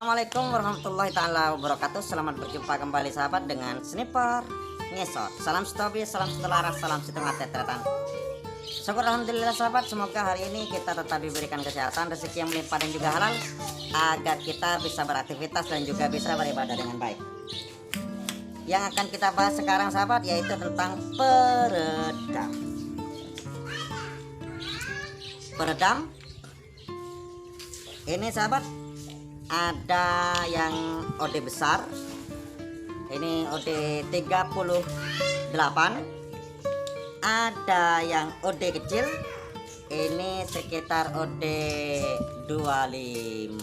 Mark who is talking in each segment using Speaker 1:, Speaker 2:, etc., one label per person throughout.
Speaker 1: Assalamualaikum warahmatullahi taala wabarakatuh. Selamat berjumpa kembali sahabat dengan Sniper Ngesot. Salam stobi, salam setelaras, salam setengah tetretan. Syukur alhamdulillah sahabat, semoga hari ini kita tetap diberikan kesehatan, rezeki yang melimpah dan juga halal, agar kita bisa beraktivitas dan juga bisa beribadah dengan baik. Yang akan kita bahas sekarang sahabat yaitu tentang peredam. Peredam ini sahabat, ada yang OD besar, ini OD 38, ada yang OD kecil, ini sekitar OD 25,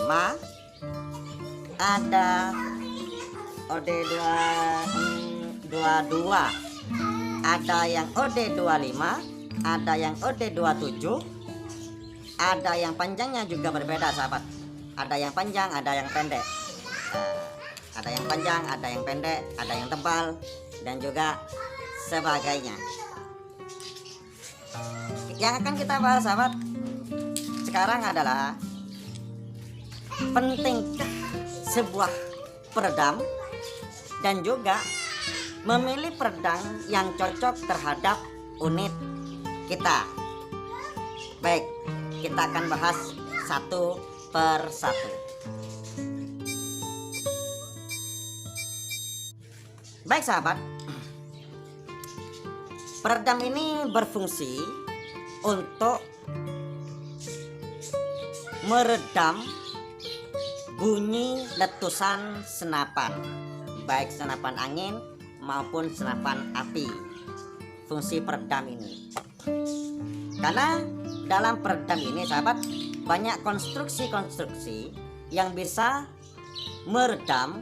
Speaker 1: ada OD 22, ada yang OD 25, ada yang OD 27, ada yang panjangnya juga berbeda sahabat. Ada yang panjang, ada yang pendek. Ada yang panjang, ada yang pendek, ada yang tebal, dan juga sebagainya. Yang akan kita bahas sahabat sekarang adalah, pentingkah sebuah peredam dan juga memilih peredam yang cocok terhadap unit kita. Baik, kita akan bahas satu persatu. Baik sahabat, peredam ini berfungsi untuk meredam bunyi letusan senapan, baik senapan angin maupun senapan api. Fungsi peredam ini, karena dalam peredam ini sahabat, banyak konstruksi-konstruksi yang bisa meredam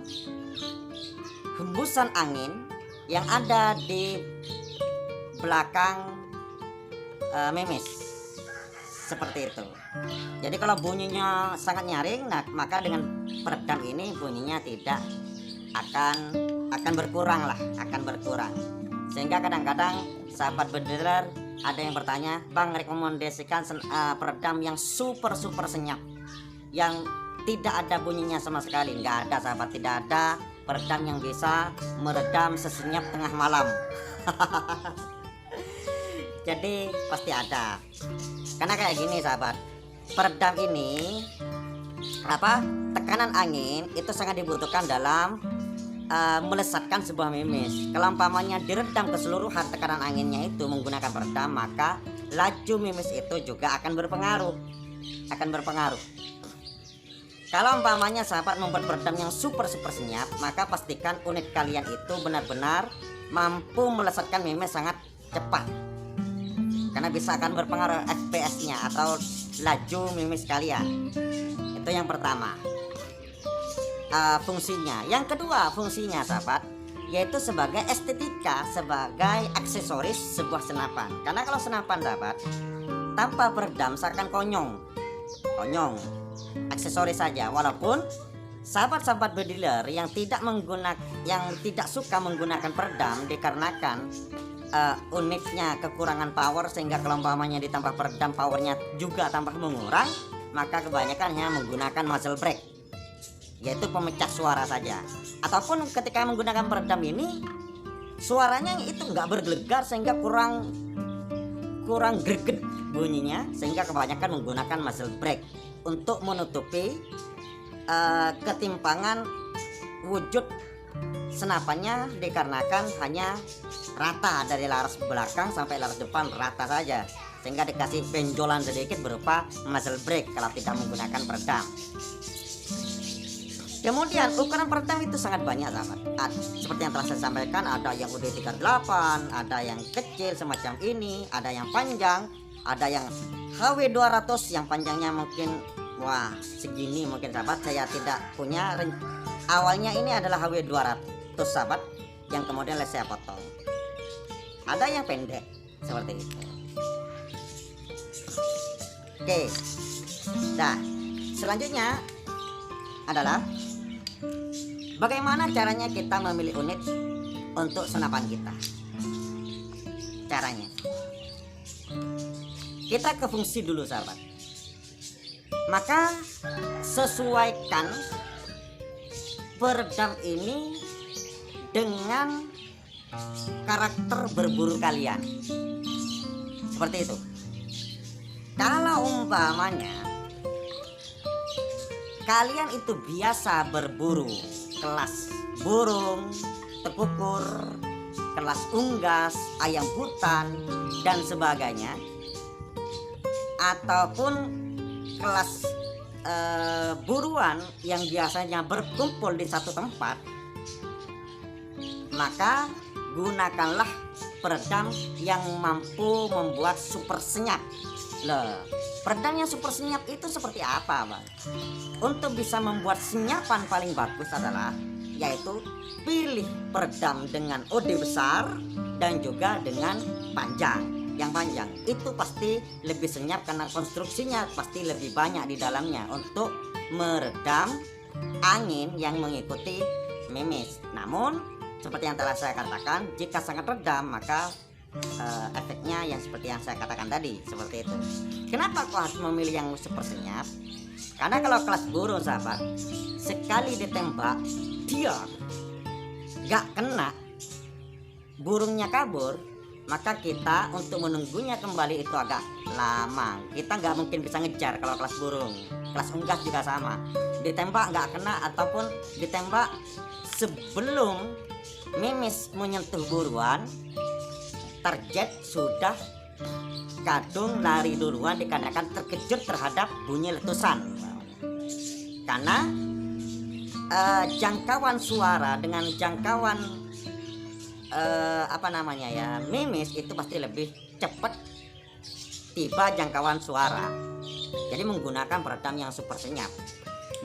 Speaker 1: hembusan angin yang ada di belakang memes, seperti itu. Jadi kalau bunyinya sangat nyaring, nah maka dengan peredam ini bunyinya tidak akan berkurang lah, akan berkurang. Sehingga kadang-kadang sahabat bediler ada yang bertanya, Bang, rekomendasikan peredam yang super senyap, yang tidak ada bunyinya sama sekali. Nggak ada sahabat, tidak ada peredam yang bisa meredam sesenyap tengah malam. Jadi pasti ada, karena kayak gini sahabat, peredam ini tekanan angin itu sangat dibutuhkan dalam melesatkan sebuah memes. Kalau umpamanya diredam keseluruhan tekanan anginnya itu menggunakan peredam, maka laju memes itu juga akan berpengaruh. Kalau umpamanya sahabat membuat peredam yang super senyap, maka pastikan unit kalian itu benar-benar mampu melesatkan memes sangat cepat, karena bisa akan berpengaruh FPS-nya atau laju memes kalian. Itu yang pertama. Fungsinya. Yang kedua fungsinya sahabat, yaitu sebagai estetika, sebagai aksesoris sebuah senapan. Karena kalau senapan sahabat tanpa peredam seakan konyong, aksesoris saja. Walaupun sahabat-sahabat bediler yang tidak suka menggunakan peredam dikarenakan unitnya kekurangan power, sehingga kalau umpamanya ditambah peredam powernya juga tambah mengurang, maka kebanyakan hanya menggunakan muzzle brake, yaitu pemecah suara saja. Ataupun ketika menggunakan peredam ini suaranya itu nggak bergelegar, sehingga kurang greget bunyinya, sehingga kebanyakan menggunakan muzzle brake untuk menutupi ketimpangan wujud senapannya, dikarenakan hanya rata dari laras belakang sampai laras depan rata saja, sehingga dikasih benjolan sedikit berupa muzzle brake kalau tidak menggunakan peredam. Kemudian ukuran peredam itu sangat banyak sahabat. Seperti yang telah saya sampaikan, ada yang UD 38, ada yang kecil semacam ini, ada yang panjang, ada yang HW 200 yang panjangnya mungkin segini mungkin sahabat, saya tidak punya. Awalnya ini adalah HW 200 sahabat, yang kemudian saya potong. Ada yang pendek seperti itu. Oke. Nah, selanjutnya adalah bagaimana caranya kita memilih unit untuk senapan kita. Caranya, kita ke fungsi dulu sahabat. Maka sesuaikan peredam ini dengan karakter berburu kalian. Seperti itu. Kalau umpamanya kalian itu biasa berburu kelas burung, tekukur, kelas unggas, ayam hutan dan sebagainya, ataupun kelas buruan yang biasanya berkumpul di satu tempat, maka gunakanlah peredam yang mampu membuat super senyap. Loh, peredam yang super senyap itu seperti apa, Bang? Untuk bisa membuat senyapan paling bagus adalah yaitu pilih peredam dengan OD besar dan juga dengan panjang. Yang panjang itu pasti lebih senyap karena konstruksinya pasti lebih banyak di dalamnya untuk meredam angin yang mengikuti memes. Namun seperti yang telah saya katakan, jika sangat redam maka efeknya yang seperti yang saya katakan tadi, seperti itu. Kenapa kau harus memilih yang super senyap? Karena kalau kelas burung sahabat, sekali ditembak dia gak kena, burungnya kabur, maka kita untuk menunggunya kembali itu agak lama. Kita nggak mungkin bisa ngejar kalau kelas burung. Kelas unggas juga sama, ditembak nggak kena ataupun ditembak sebelum memes menyentuh buruan, target sudah kadung lari duluan dikarenakan terkejut terhadap bunyi letusan. Karena jangkauan suara dengan jangkauan memes itu pasti lebih cepat tiba jangkauan suara. Jadi menggunakan peredam yang super senyap.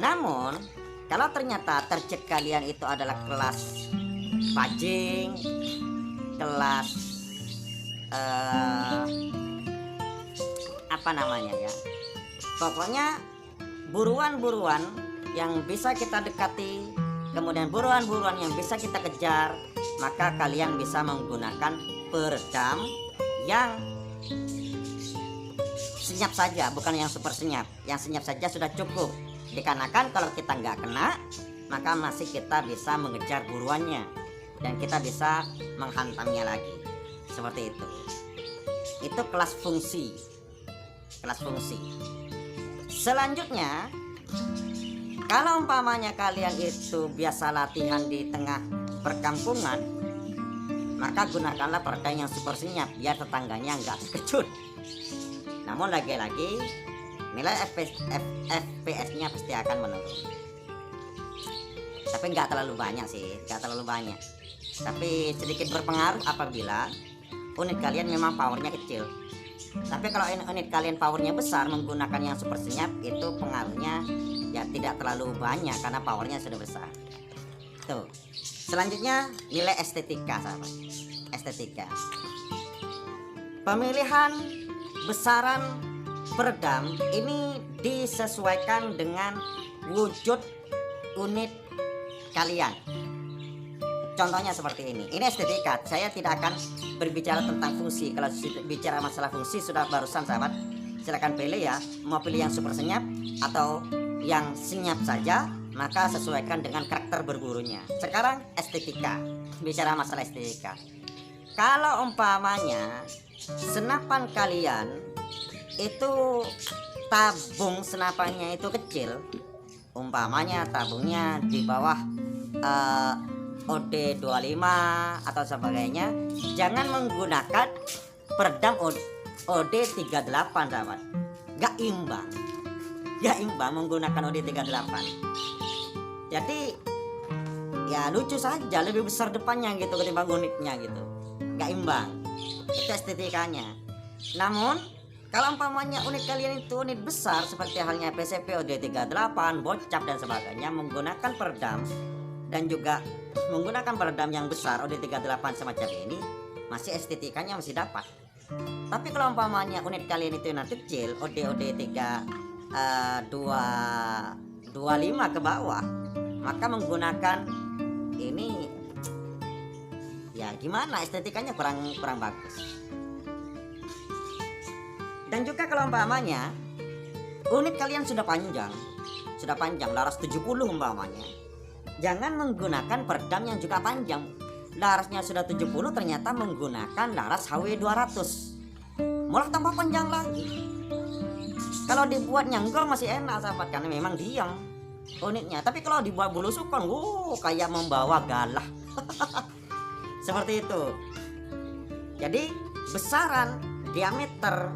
Speaker 1: Namun kalau ternyata target kalian itu adalah kelas pajing, kelas pokoknya buruan-buruan yang bisa kita dekati, kemudian buruan-buruan yang bisa kita kejar, maka kalian bisa menggunakan peredam yang senyap saja, bukan yang super senyap. Yang senyap saja sudah cukup, dikarenakan kalau kita nggak kena maka masih kita bisa mengejar buruannya dan kita bisa menghantamnya lagi. Seperti itu. Itu kelas fungsi. Kelas fungsi. Selanjutnya, kalau umpamanya kalian itu biasa latihan di tengah perkampungan, maka gunakanlah peredam yang super senyap biar tetangganya nggak terkejut. Namun lagi-lagi nilai FPS-nya pasti akan menurun. Tapi nggak terlalu banyak sih, nggak terlalu banyak. Tapi sedikit berpengaruh apabila unit kalian memang powernya kecil. Tapi kalau unit kalian powernya besar, menggunakan yang super senyap itu pengaruhnya ya tidak terlalu banyak karena powernya sudah besar. Tuh. Selanjutnya nilai estetika, sahabat. Estetika. Pemilihan besaran peredam ini disesuaikan dengan wujud unit kalian. Contohnya seperti ini. Ini estetika. Saya tidak akan berbicara tentang fungsi. Kalau bicara masalah fungsi sudah barusan, sahabat. Silakan pilih ya. Mau pilih yang super senyap atau yang senyap saja, maka sesuaikan dengan karakter berburunya. Sekarang estetika. Bicara masalah estetika. Kalau umpamanya senapan kalian itu tabung senapannya itu kecil, umpamanya tabungnya di bawah OD 25 atau sebagainya, jangan menggunakan peredam OD 38, sahabat. Gak imbang menggunakan OD 38. Jadi ya lucu saja, lebih besar depannya gitu ketimbang unitnya gitu, gak imbang. Itu estetikanya. Namun kalau umpamanya unit kalian itu unit besar seperti halnya PCP OD 38, bocap dan sebagainya, menggunakan peredam dan juga menggunakan peredam yang besar OD 38 semacam ini, masih estetikanya masih dapat. Tapi kalau umpamanya unit kalian itu yang kecil, OD 25 ke bawah, maka menggunakan ini ya gimana, estetikanya kurang bagus. Dan juga kalau umpamanya unit kalian sudah panjang laras 70 umpamanya, jangan menggunakan peredam yang juga panjang. Larasnya sudah 70, ternyata menggunakan laras HW 200, malah tambah panjang lagi. Kalau dibuat nyanggol masih enak sahabat, karena memang diam unitnya. Tapi kalau dibuat belusukan, kayak membawa galah. Seperti itu. Jadi besaran diameter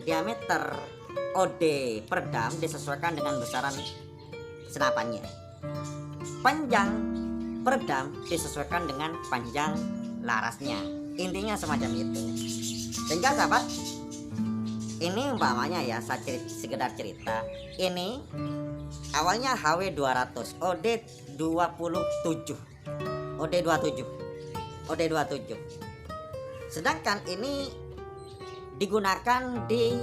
Speaker 1: diameter OD peredam disesuaikan dengan besaran senapannya. Panjang peredam disesuaikan dengan panjang larasnya. Intinya semacam itu. Sehingga sahabat, ini umpamanya ya, saya sekedar cerita. Ini awalnya HW 200, OD 27. OD 27. Sedangkan ini digunakan di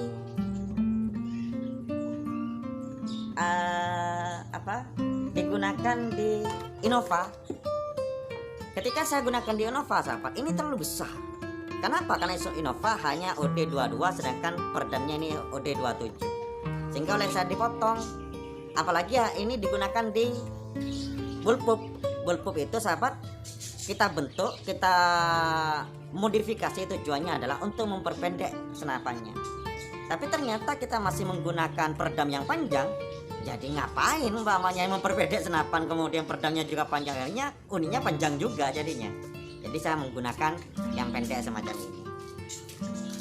Speaker 1: digunakan di Innova. Ketika saya gunakan di Innova sahabat, ini terlalu besar. Kenapa? Karena Innova hanya OD 22, sedangkan peredamnya ini OD 27. Sehingga oleh saya dipotong. Apalagi ya ini digunakan di bullpup. Bullpup itu sahabat, kita bentuk, kita modifikasi, tujuannya adalah untuk memperpendek senapannya. Tapi ternyata kita masih menggunakan peredam yang panjang. Jadi ngapain umpamanya memperpendek senapan, kemudian peredamnya juga panjang, akhirnya uninya panjang juga jadinya. Jadi saya menggunakan yang pendek semacam ini.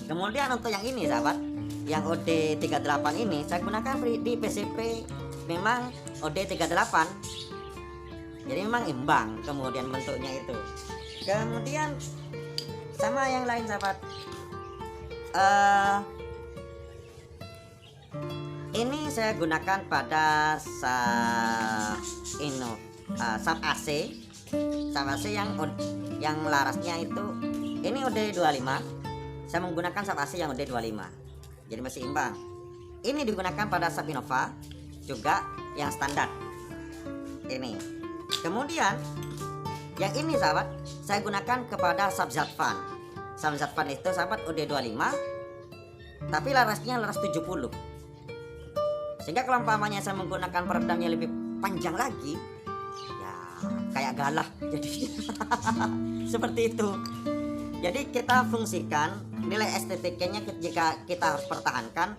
Speaker 1: Kemudian untuk yang ini sahabat, yang OD 38 ini saya gunakan di PCP memang OD 38. Jadi memang imbang kemudian bentuknya itu. Kemudian sama yang lain sahabat, ini saya gunakan pada sub AC yang larasnya itu, ini OD 25. Saya menggunakan sub AC yang OD 25, jadi masih imbang. Ini digunakan pada sub Innova juga yang standar ini. Kemudian yang ini sahabat, saya gunakan kepada sub Zatvan. Sub Zatvan itu sahabat OD 25, tapi larasnya laras 70. Sehingga kalau umpamanya saya menggunakan peredamnya lebih panjang lagi, ya kayak galah jadi. Seperti itu. Jadi kita fungsikan nilai estetikanya jika kita harus pertahankan,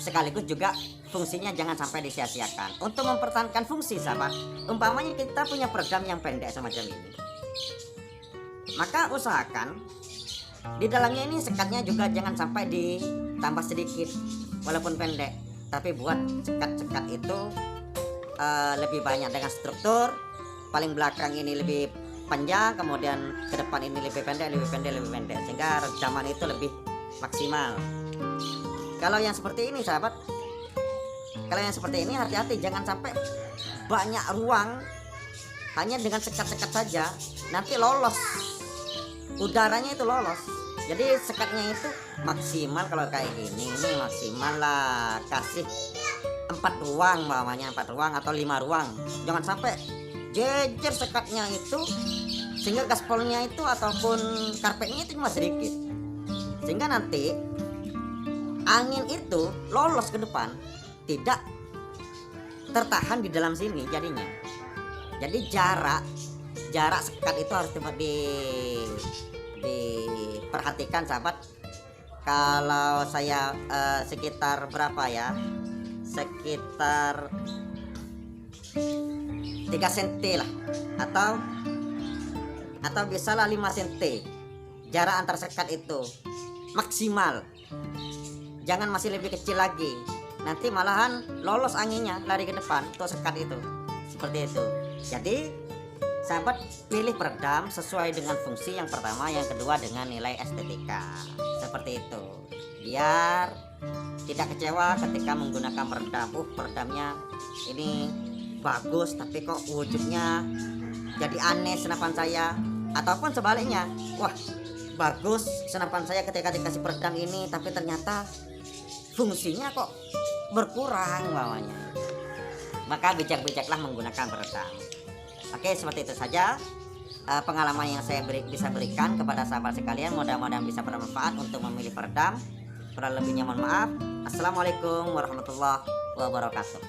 Speaker 1: sekaligus juga fungsinya jangan sampai disia-siakan. Untuk mempertahankan fungsi sahabat, umpamanya kita punya peredam yang pendek semacam ini, maka usahakan di dalamnya ini sekatnya juga jangan sampai ditambah sedikit, walaupun pendek, tapi buat sekat-sekat itu lebih banyak dengan struktur. Paling belakang ini lebih panjang, kemudian ke depan ini lebih pendek, sehingga redaman itu lebih maksimal. Kalau yang seperti ini sahabat, hati-hati, jangan sampai banyak ruang hanya dengan sekat-sekat saja, nanti lolos, udaranya itu lolos. Jadi sekatnya itu maksimal, kalau kayak gini ini maksimal lah kasih 4 ruang, mamanya 4 ruang atau 5 ruang. Jangan sampai jejer sekatnya itu sehingga gaspolnya itu ataupun karpetnya itu cuma sedikit, sehingga nanti angin itu lolos ke depan, tidak tertahan di dalam sini jadinya. Jadi jarak sekat itu harus diperhatikan sahabat. Kalau saya sekitar berapa ya, sekitar 3 cm lah, atau bisalah 5 cm jarak antar sekat itu maksimal. Jangan masih lebih kecil lagi, nanti malahan lolos anginnya lari ke depan tuh sekat itu. Seperti itu. Jadi sahabat, pilih peredam sesuai dengan fungsi yang pertama, yang kedua dengan nilai estetika. Seperti itu, biar tidak kecewa ketika menggunakan peredam. Peredamnya ini bagus tapi kok wujudnya jadi aneh senapan saya, ataupun sebaliknya, wah bagus senapan saya ketika dikasih peredam ini tapi ternyata fungsinya kok berkurang bawahnya. Maka bijak-bijaklah menggunakan peredam. Oke, seperti itu saja pengalaman yang saya bisa berikan kepada sahabat sekalian. Mudah-mudahan bisa bermanfaat untuk memilih peredam. Kurang lebihnya mohon maaf. Assalamualaikum warahmatullahi wabarakatuh.